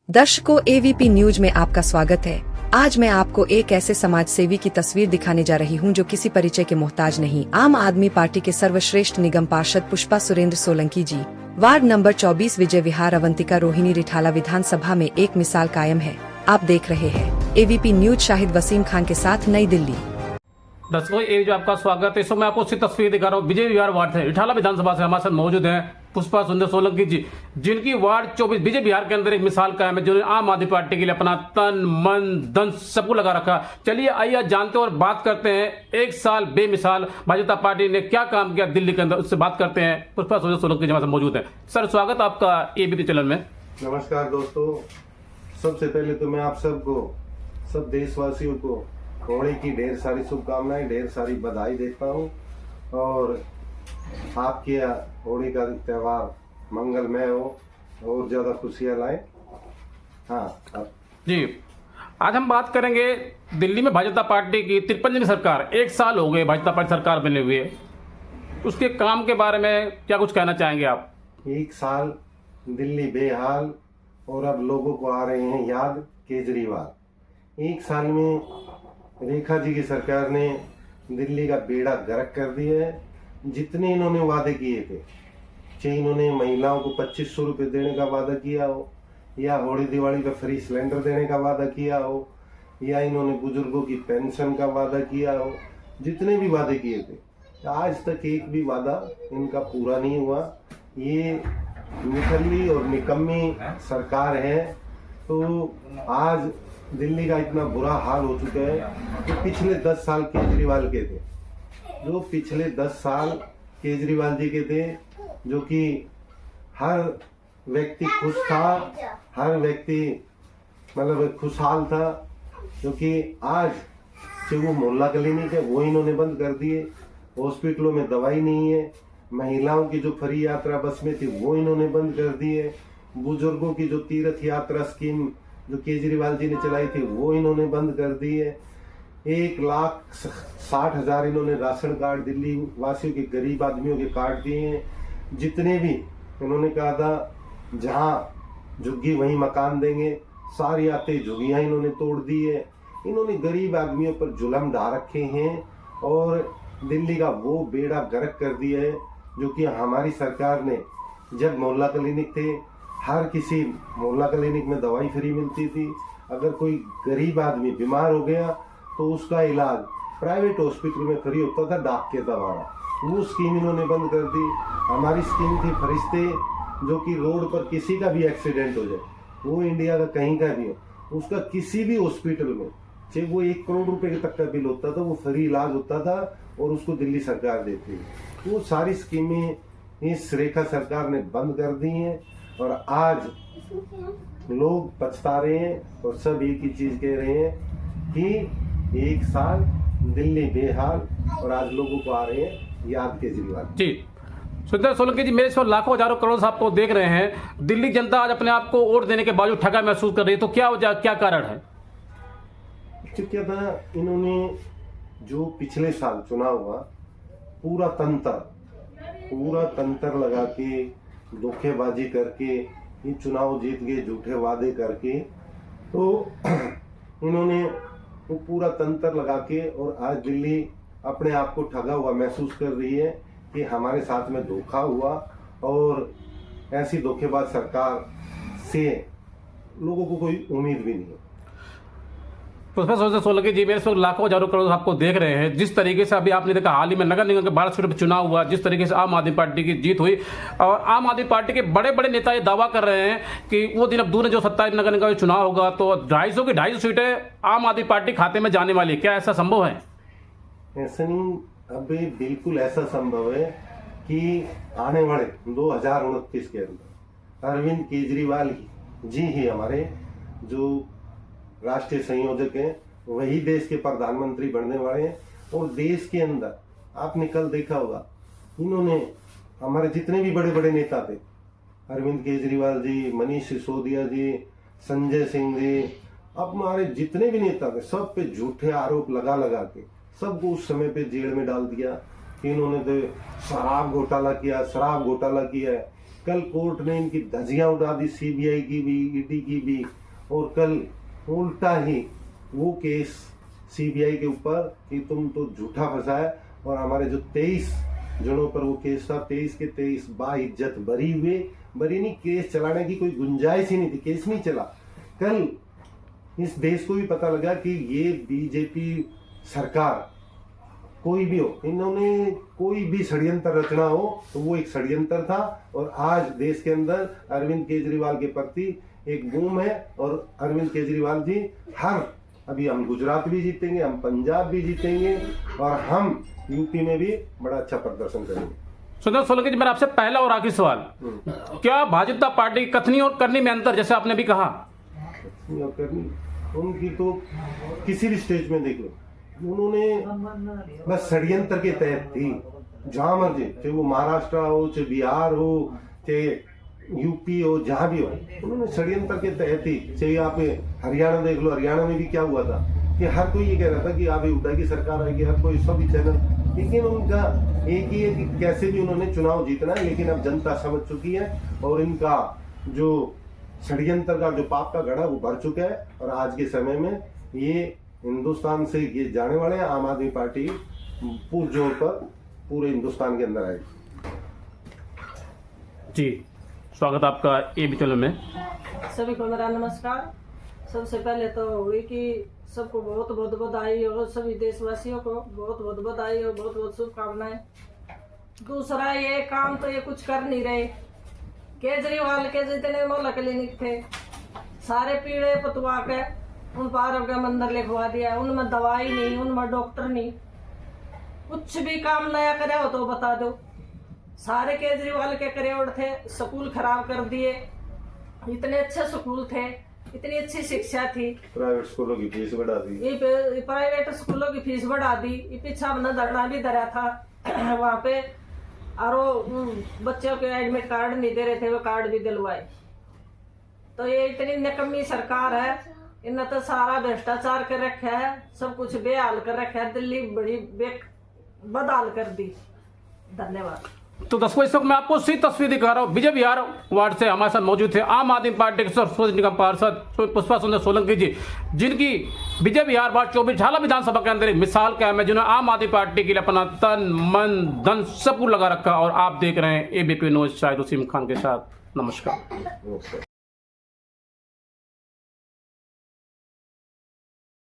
दर्शकों, AVP news में आपका स्वागत है। आज मैं आपको एक ऐसे समाज सेवी की तस्वीर दिखाने जा रही हूं जो किसी परिचय के मोहताज नहीं। आम आदमी पार्टी के सर्वश्रेष्ठ निगम पार्षद पुष्पा सुरेंद्र सोलंकी जी, वार्ड नंबर 24 विजय विहार अवंतिका रोहिणी रिठाला विधानसभा में एक मिसाल कायम है। आप देख रहे हैं एवीपी न्यूज। शाहिद वसीम खान के साथ, नई दिल्ली। दर्शकों, ये जो आपका स्वागत है। इस समय मैं आपको उसकी तस्वीर दिखा रहा हूँ। विजय विहार वार्ड से रिठाला विधानसभा से हमारे साथ मौजूद हैं पुष्पा सुंदर सोलंकी जी, जिनकी वार्ड 24 विजय विहार के अंदर एक मिसाल कायम है, जिन्होंने आम आदमी पार्टी के लिए अपना तन मन धन सबको लगा रखा। चलिए आइए आज जानते हैं और बात करते हैं एक साल बेमिसाल भाजपा जनता पार्टी ने क्या काम किया दिल्ली के अंदर, उससे बात करते हैं। पुष्पा सुंदर सोलंकी जी हमारे साथ मौजूद है। सर, स्वागत आपका एबीपी चैनल में। नमस्कार दोस्तों, सबसे पहले तो मैं आप सबको, सब देशवासियों को होली की ढेर सारी शुभकामनाएं, ढेर सारी बधाई देता हूं और आपके होली का त्यौहार मंगलमय हो और ज्यादा खुशियां लाए। हाँ जी, आज हम बात करेंगे दिल्ली में भाजपा पार्टी की 53वीं सरकार। एक साल हो गए भाजपा पार्टी सरकार बने हुए, उसके काम के बारे में क्या कुछ कहना चाहेंगे आप? एक साल दिल्ली बेहाल और अब लोगों को आ रहे हैं याद केजरीवाल। एक साल में रेखा जी की सरकार ने दिल्ली का बेड़ा गर्क कर दिया है। जितने इन्होंने वादे किए थे, चाहे इन्होंने महिलाओं को 2500 रुपये देने का वादा किया हो, या होली दिवाली पे फ्री सिलेंडर देने का वादा किया हो, या इन्होंने बुजुर्गों की पेंशन का वादा किया हो, जितने भी वादे किए थे आज तक एक भी वादा इनका पूरा नहीं हुआ। ये निकम्मी और निकम्मी सरकार है। तो आज दिल्ली का इतना बुरा हाल हो चुका है कि पिछले 10 साल केजरीवाल के थे, जो पिछले 10 साल केजरीवाल जी के थे, जो कि हर व्यक्ति खुश था, हर व्यक्ति मतलब खुशहाल था। क्योंकि आज जो वो मोहल्ला क्लिनिक है वो इन्होंने बंद कर दिए, हॉस्पिटलों में दवाई नहीं है, महिलाओं की जो फ्री यात्रा बस में थी वो इन्होंने बंद कर दी है, बुजुर्गों की जो तीर्थ यात्रा स्कीम जो केजरीवाल जी ने चलाई थी वो इन्होंने बंद कर दी है। 1,60,000 इन्होंने राशन कार्ड दिल्ली वासियों के, गरीब आदमियों के काट दिए हैं। जितने भी इन्होंने कहा था जहां झुग्गी वहीं मकान देंगे, सारी आते झुग्गियां इन्होंने तोड़ दी है। इन्होंने गरीब आदमियों पर जुल्म ढा रखे हैं और दिल्ली का वो बेड़ा गर्क कर दिया है जो कि हमारी सरकार ने, जब मोहल्ला क्लिनिक थे, हर किसी मोहल्ला क्लिनिक में दवाई फ्री मिलती थी। अगर कोई गरीब आदमी बीमार हो गया तो उसका इलाज प्राइवेट हॉस्पिटल में फ्री होता था डाक के द्वारा, वो स्कीम इन्होंने बंद कर दी। हमारी स्कीम थी फरिश्ते, जो कि रोड पर किसी का भी एक्सीडेंट हो जाए, वो इंडिया का कहीं का भी हो, उसका किसी भी हॉस्पिटल में चाहे वो 1 करोड़ रुपए तक का बिल होता था, वो फ्री इलाज होता था और उसको दिल्ली सरकार देती है। वो सारी स्कीमें इस रेखा सरकार ने बंद कर दी हैं और आज लोग पछता रहे हैं और सब एक ही चीज कह रहे हैं कि एक साल दिल्ली बेहाल और आज लोगों को आ रहे हैं याद केजरीवाल जी। सुंदर सोलंकी जी, मेरे इस लाखों हजारों करोड़ से आपको देख रहे हैं। दिल्ली जनता आज अपने आप को वोट देने के बावजूद ठगा महसूस कर रही है, तो क्या वजह, क्या कारण है? क्या था, इन्होंने जो पिछले साल चुनाव हुआ पूरा तंत्र लगा के, धोखेबाजी करके ये चुनाव जीत गए, झूठे वादे करके। तो इन्होंने वो पूरा तंत्र लगा के और आज दिल्ली अपने आप को ठगा हुआ महसूस कर रही है कि हमारे साथ में धोखा हुआ। और ऐसी धोखेबाज सरकार से लोगों को कोई उम्मीद भी नहीं है। प्रोफेसर सोलंकी जी, मेरे इस वक्त लाखों हजारों करोड़ आपको देख रहे हैं। जिस तरीके से अभी आपने देखा हाल ही में नगर निगम के 12 सीटों पर चुनाव हुआ, जिस तरीके से आम आदमी पार्टी की जीत हुई, और आम आदमी पार्टी के बड़े बड़े नेता ये दावा कर रहे हैं कि वो दिन अब दूर है जो 27 नगर निगम में चुनाव होगा तो 250 की 250 सीटें आम आदमी पार्टी खाते में जाने वाली। क्या ऐसा संभव है? ऐसा नहीं, अभी बिल्कुल ऐसा संभव है कि आने वाले 2029 के अंदर अरविंद केजरीवाल जी ही हमारे जो राष्ट्रीय संयोजक हैं, वही देश के प्रधानमंत्री बनने वाले हैं। और देश के अंदर आपने कल देखा होगा, इन्होंने हमारे जितने भी बड़े बड़े नेता थे, अरविंद केजरीवाल जी, मनीष सिसोदिया जी, संजय सिंह जी, अब हमारे जितने भी नेता थे, सब पे झूठे आरोप लगा के सबको उस समय पे जेल में डाल दिया कि इन्होंने तो शराब घोटाला किया है। कल कोर्ट ने इनकी धज्जियां उड़ा दी, सीबीआई की भी, ईडी की भी, और कल उल्टा ही वो केस सीबीआई के ऊपर कि तुम तो झूठा फंसाया, और हमारे जो 23 जनों पर वो केस था, 23 के 23 बाइज्जत बरी हुए। बरी नहीं, केस चलाने की कोई गुंजाइश ही नहीं थी, केस नहीं चला। कल इस देश को भी पता लगा कि ये बीजेपी सरकार कोई भी हो, इन्होंने कोई भी षड्यंत्र रचना हो तो वो एक षड्यंत्र था, और आज देश के अंदर अरविंद केजरीवाल के प्रति एक बूम है। और अरविंद केजरीवाल जी अभी हम गुजरात भी जीतेंगे, हम पंजाब भी जीतेंगे, और हम यूपी में भी बड़ा अच्छा प्रदर्शन करेंगे। सुरेंद्र सोलंकी जी, मेरा आपसे पहला और आखिरी सवाल, क्या भारतीय जनता पार्टी कथनी और करनी में अंतर, जैसे आपने भी कहा? कथनी और करनी उनकी तो किसी भी स्टेज में देख लो, उन्होंने बस षड्यंत्र के तहत थी। जहां मर्जी, चाहे वो महाराष्ट्र हो, चाहे बिहार हो, चाहे यूपी हो, जहां भी हो, उन्होंने षड्यंत्र के तहत ही। चाहे आप हरियाणा देख लो, हरियाणा में भी क्या हुआ था कि हर कोई ये कह रहा था कि आप हुड्डा की सरकार आएगी, हर कोई सभी चैनल, लेकिन उनका एक ही है कि कैसे भी उन्होंने चुनाव जीतना है। लेकिन अब जनता समझ चुकी है, और इनका जो षड्यंत्र का जो पाप का घड़ा वो भर चुका है, और आज के समय में ये हिंदुस्तान से ये जाने वाले हैं। आम आदमी पार्टी पुरजोर पर पूरे हिंदुस्तान के अंदर आएगी। जी, स्वागत आपका एबी चैनल में। सभी को मेरा नमस्कार। सबसे पहले तो हुई कि सबको बहुत बहुत बधाई, और सभी देशवासियों को बहुत बहुत बधाई और बहुत बहुत शुभकामनाएं। दूसरा, ये काम तो ये कुछ कर नहीं रहे। केजरीवाल के जितने मोहल्ला क्लिनिक थे सारे पीड़े पतवा के उन पर आरोग्य मंदिर लिखवा दिया। उनमें दवाई नहीं, उनमें डॉक्टर नहीं, कुछ भी काम नया करे हो तो बता दो। सारे केजरीवाल के करेवड़ थे, स्कूल खराब कर दिए। इतने अच्छे स्कूल थे, इतनी अच्छी शिक्षा थी, प्राइवेट स्कूलों की फीस बढ़ा दी। प्राइवेट स्कूलों की फीस बढ़ा दी। पीछा हमने धरना भी धरा था वहाँ पे, और बच्चों के एडमिट कार्ड नहीं दे रहे थे, वो कार्ड भी दिलवाए। तो ये इतनी निकम्मी सरकार है, इन्हें तो सारा भ्रष्टाचार कर रखा है, सब कुछ बेहाल कर रखा है। दिल्ली बड़ी बदहाल कर दी। धन्यवाद। तो दर्शकों, इस वक्त मैं आपको सी तस्वीर दिखा रहा हूँ। विजय विहार वार्ड से हमारे साथ मौजूद थे आम आदमी पार्टी के सर्वोच्च निगम पार्षद पुष्पा सुंदर सोलंकी जी, जिनकी विजय विहार वार्ड 24 झाला विधानसभा के अंदर एक मिसाल कायम है, जिन्होंने आम आदमी पार्टी के लिए अपना तन मन धन सब कुछ लगा रखा। और आप देख रहे हैं एबीपी न्यूज, शाहिद उसीम खान के साथ। नमस्कार।